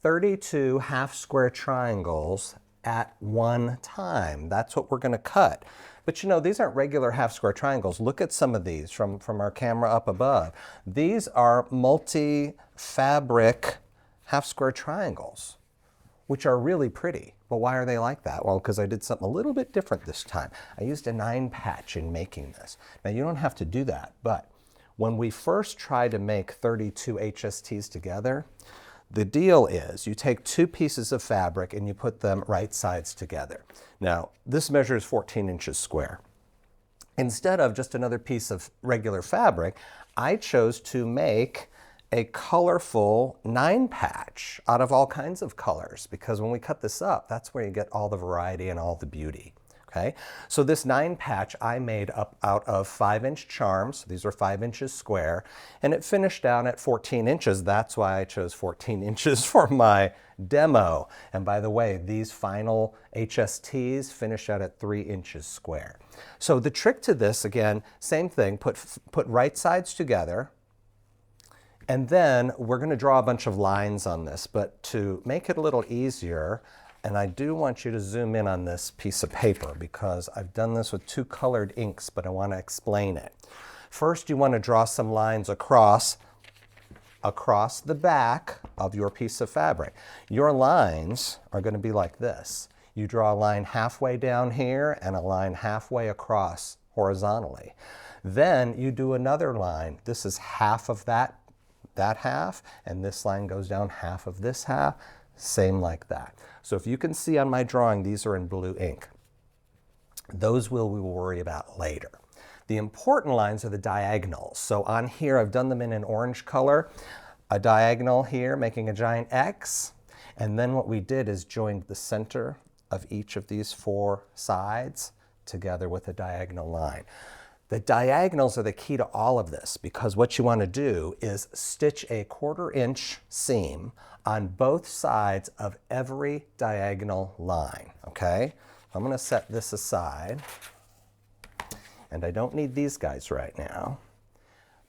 32 half square triangles at one time. That's what we're going to cut. But you know, these aren't regular half square triangles. Look at some of these from our camera up above. These are multi-fabric half square triangles, which are really pretty. But why are they like that? Well, because I did something a little bit different this time. I used a 9 patch in making this. Now, you don't have to do that, but when we first try to make 32 HSTs together, the deal is you take 2 pieces of fabric and you put them right sides together. Now, this measures 14 inches square. Instead of just another piece of regular fabric, I chose to make a colorful 9 patch out of all kinds of colors, because when we cut this up, that's where you get all the variety and all the beauty. Okay, so this 9 patch I made up out of 5-inch charms. These are 5 inches square, and it finished down at 14 inches. That's why I chose 14 inches for my demo. And by the way, these final HSTs finish out at 3 inches square. So the trick to this, again, same thing, put right sides together, and then we're going to draw a bunch of lines on this, but to make it a little easier, and I do want you to zoom in on this piece of paper because I've done this with 2 colored inks, but I want to explain it. First, you want to draw some lines across the back of your piece of fabric. Your lines are going to be like this. You draw a line halfway down here and a line halfway across horizontally. Then you do another line. This is half of that half, and this line goes down half of this half. Same like that. So if you can see on my drawing, these are in blue ink. Those we will worry about later. The important lines are the diagonals. So on here, I've done them in an orange color. A diagonal here, making a giant X. And then what we did is joined the center of each of these 4 sides together with a diagonal line. The diagonals are the key to all of this, because what you want to do is stitch a 1/4 inch seam on both sides of every diagonal line, okay? I'm going to set this aside, and I don't need these guys right now,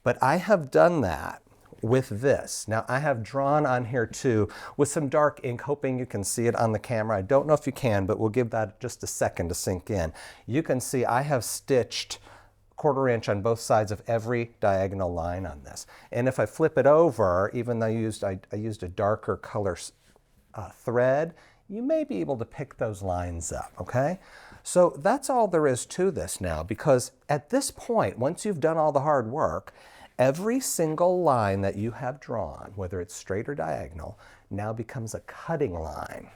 but I have done that with this. Now, I have drawn on here too with some dark ink, hoping you can see it on the camera. I don't know if you can, but we'll give that just a second to sink in. You can see I have stitched 1/4 inch on both sides of every diagonal line on this. And if I flip it over, even though I used a darker color thread, you may be able to pick those lines up, okay? So that's all there is to this now, because at this point, once you've done all the hard work, every single line that you have drawn, whether it's straight or diagonal, now becomes a cutting line.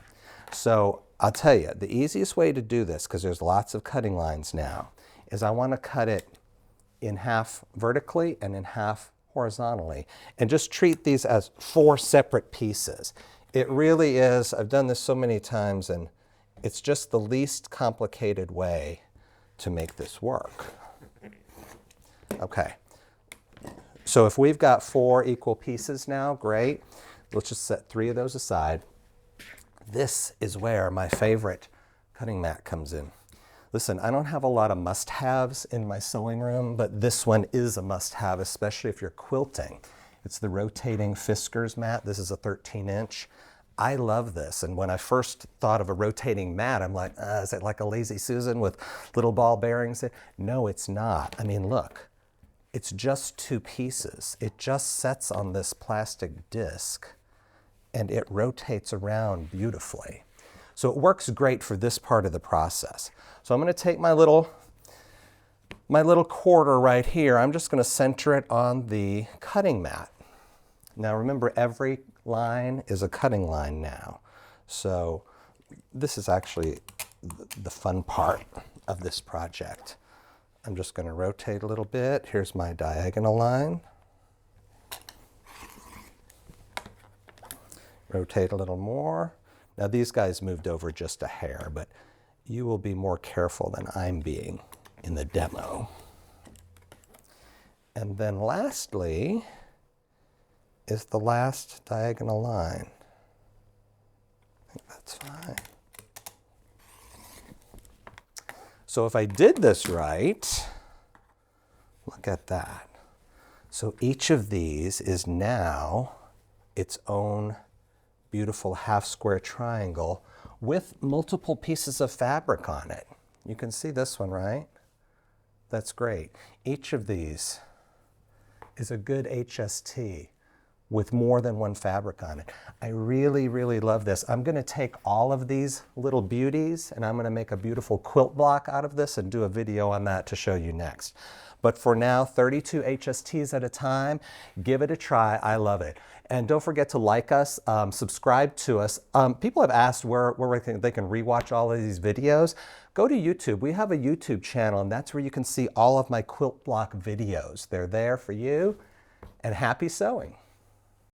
So I'll tell you, the easiest way to do this, because there's lots of cutting lines now, is I want to cut it in half vertically and in half horizontally, and just treat these as 4 separate pieces. It really is, I've done this so many times, and it's just the least complicated way to make this work. Okay, so if we've got 4 equal pieces now, great. Let's just set 3 of those aside. This is where my favorite cutting mat comes in. Listen, I don't have a lot of must-haves in my sewing room, but this one is a must-have, especially if you're quilting. It's the rotating Fiskars mat. This is a 13-inch. I love this, and when I first thought of a rotating mat, I'm like, is it like a Lazy Susan with little ball bearings? No, it's not. I mean, look, it's just 2 pieces. It just sets on this plastic disc, and it rotates around beautifully. So it works great for this part of the process. So I'm going to take my little 1/4 right here. I'm just going to center it on the cutting mat. Now remember, every line is a cutting line now. So this is actually the fun part of this project. I'm just going to rotate a little bit. Here's my diagonal line. Rotate a little more. Now these guys moved over just a hair, but you will be more careful than I'm being in the demo. And then lastly is the last diagonal line. I think that's fine. So if I did this right, look at that. So each of these is now its own beautiful half square triangle with multiple pieces of fabric on it. You can see this one, right? That's great. Each of these is a good HST with more than one fabric on it. I really, really love this. I'm gonna take all of these little beauties and I'm gonna make a beautiful quilt block out of this and do a video on that to show you next. But for now, 32 HSTs at a time. Give it a try, I love it. And don't forget to like us, subscribe to us. People have asked where they can rewatch all of these videos. Go to YouTube, we have a YouTube channel and that's where you can see all of my quilt block videos. They're there for you, and happy sewing.